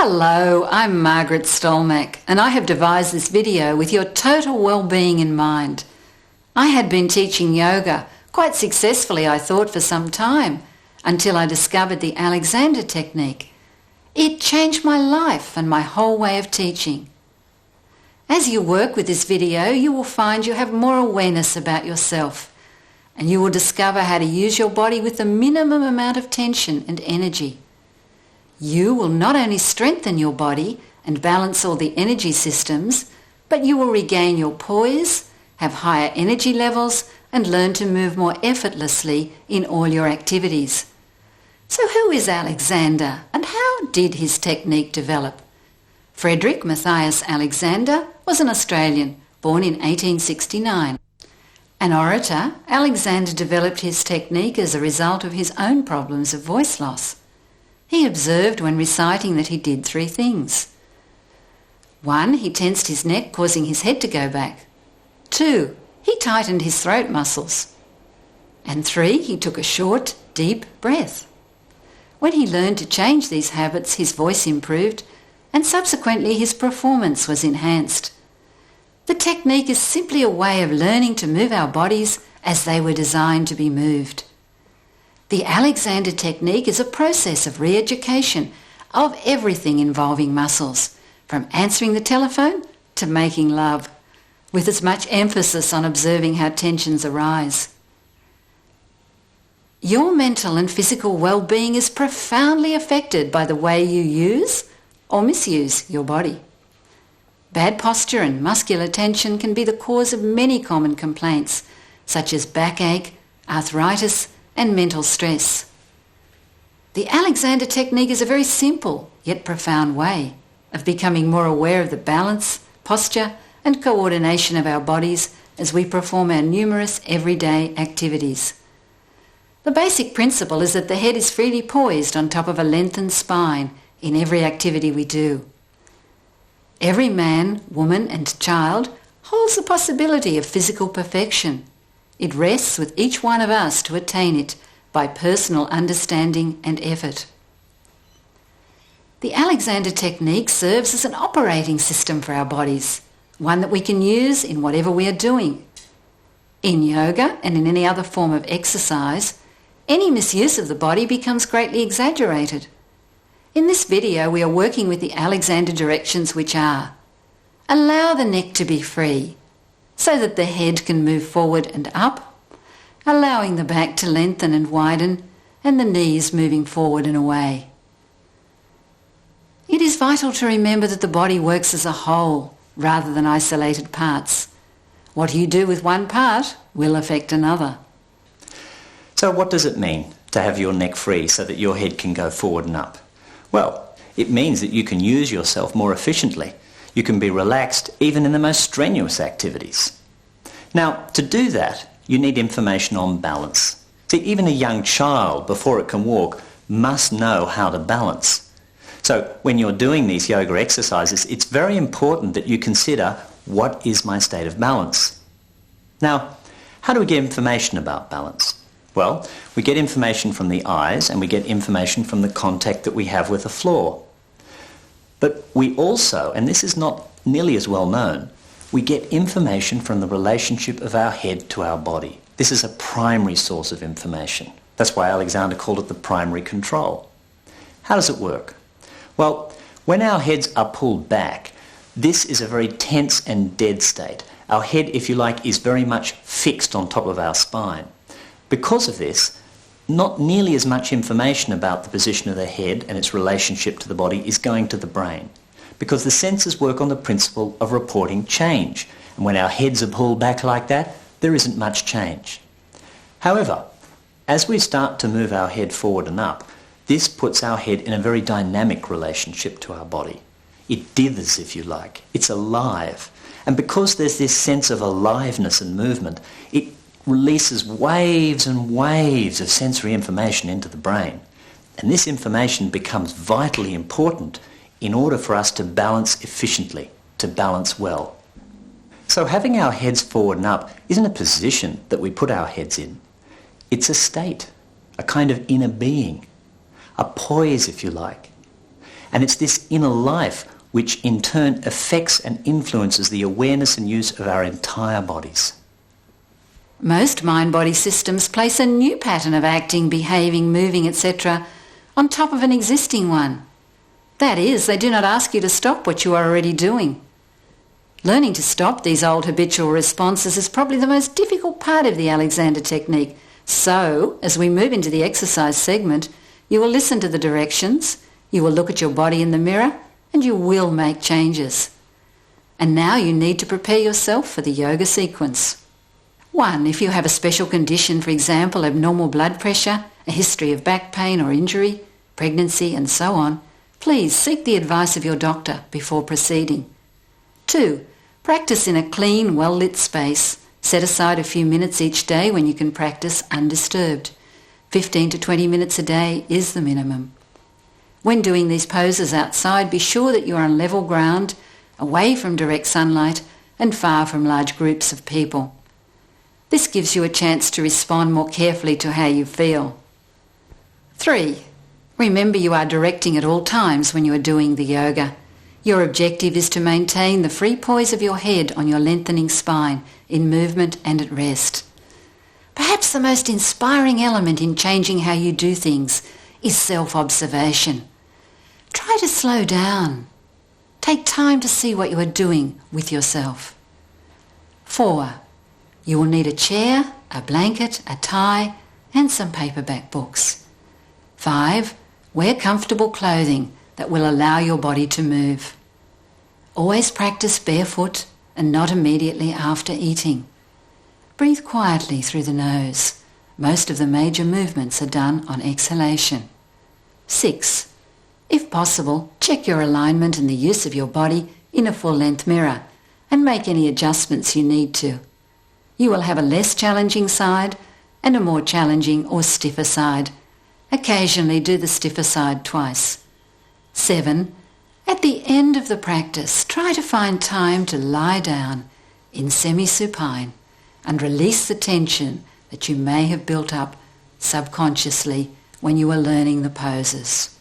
Hello, I'm Margaret Stolmack, and I have devised this video with your total well-being in mind. I had been teaching yoga, quite successfully I thought for some time, until I discovered the Alexander technique. It changed my life and my whole way of teaching. As you work with this video, you will find you have more awareness about yourself, and you will discover how to use your body with the minimum amount of tension and energy. You will not only strengthen your body and balance all the energy systems, but you will regain your poise, have higher energy levels, and learn to move more effortlessly in all your activities. So who is Alexander, and how did his technique develop? Frederick Matthias Alexander was an Australian, born in 1869. An orator, Alexander developed his technique as a result of his own problems of voice loss. He observed when reciting that he did three things. 1. He tensed his neck, causing his head to go back. 2. He tightened his throat muscles. And 3. He took a short, deep breath. When he learned to change these habits, his voice improved, and subsequently his performance was enhanced. The technique is simply a way of learning to move our bodies as they were designed to be moved. The Alexander technique is a process of re-education of everything involving muscles, from answering the telephone to making love, with as much emphasis on observing how tensions arise. Your mental and physical well-being is profoundly affected by the way you use or misuse your body. Bad posture and muscular tension can be the cause of many common complaints, such as backache, arthritis, and mental stress. The Alexander technique is a very simple yet profound way of becoming more aware of the balance, posture, and coordination of our bodies as we perform our numerous everyday activities. The basic principle is that the head is freely poised on top of a lengthened spine in every activity we do. Every man, woman, and child holds the possibility of physical perfection. It rests with each one of us to attain it by personal understanding and effort. The Alexander technique serves as an operating system for our bodies, one that we can use in whatever we are doing. In yoga and in any other form of exercise, any misuse of the body becomes greatly exaggerated. In this video, we are working with the Alexander directions, which are: allow the neck to be free so that the head can move forward and up, allowing the back to lengthen and widen, and the knees moving forward and away. It is vital to remember that the body works as a whole rather than isolated parts. What you do with one part will affect another. So what does it mean to have your neck free so that your head can go forward and up? Well, it means that you can use yourself more efficiently. You can be relaxed even in the most strenuous activities. Now, to do that, you need information on balance. See, even a young child, before it can walk, must know how to balance. So when you're doing these yoga exercises, it's very important that you consider, what is my state of balance? Now, how do we get information about balance? Well, we get information from the eyes and we get information from the contact that we have with the floor. But we also, and this is not nearly as well known, we get information from the relationship of our head to our body. This is a primary source of information. That's why Alexander called it the primary control. How does it work? Well, when our heads are pulled back, this is a very tense and dead state. Our head, if you like, is very much fixed on top of our spine. Because of this, not nearly as much information about the position of the head and its relationship to the body is going to the brain, because the senses work on the principle of reporting change. And when our heads are pulled back like that, there isn't much change. However, as we start to move our head forward and up, this puts our head in a very dynamic relationship to our body. It dithers, if you like. It's alive. And because there's this sense of aliveness and movement, it releases waves and waves of sensory information into the brain. And this information becomes vitally important in order for us to balance efficiently, to balance well. So having our heads forward and up isn't a position that we put our heads in. It's a state, a kind of inner being, a poise, if you like. And it's this inner life which in turn affects and influences the awareness and use of our entire bodies. Most mind-body systems place a new pattern of acting, behaving, moving, etc. on top of an existing one. That is, they do not ask you to stop what you are already doing. Learning to stop these old habitual responses is probably the most difficult part of the Alexander technique. So, as we move into the exercise segment, you will listen to the directions, you will look at your body in the mirror, and you will make changes. And now you need to prepare yourself for the yoga sequence. 1. If you have a special condition, for example, abnormal blood pressure, a history of back pain or injury, pregnancy, and so on, please seek the advice of your doctor before proceeding. 2. Practice in a clean, well-lit space. Set aside a few minutes each day when you can practice undisturbed. 15 to 20 minutes a day is the minimum. When doing these poses outside, be sure that you are on level ground, away from direct sunlight, and far from large groups of people. This gives you a chance to respond more carefully to how you feel. 3. Remember you are directing at all times when you are doing the yoga. Your objective is to maintain the free poise of your head on your lengthening spine, in movement and at rest. Perhaps the most inspiring element in changing how you do things is self-observation. Try to slow down. Take time to see what you are doing with yourself. 4. You will need a chair, a blanket, a tie, and some paperback books. 5. Wear comfortable clothing that will allow your body to move. Always practice barefoot and not immediately after eating. Breathe quietly through the nose. Most of the major movements are done on exhalation. 6. If possible, check your alignment and the use of your body in a full-length mirror and make any adjustments you need to. You will have a less challenging side and a more challenging or stiffer side. Occasionally do the stiffer side twice. 7. At the end of the practice, try to find time to lie down in semi-supine and release the tension that you may have built up subconsciously when you were learning the poses.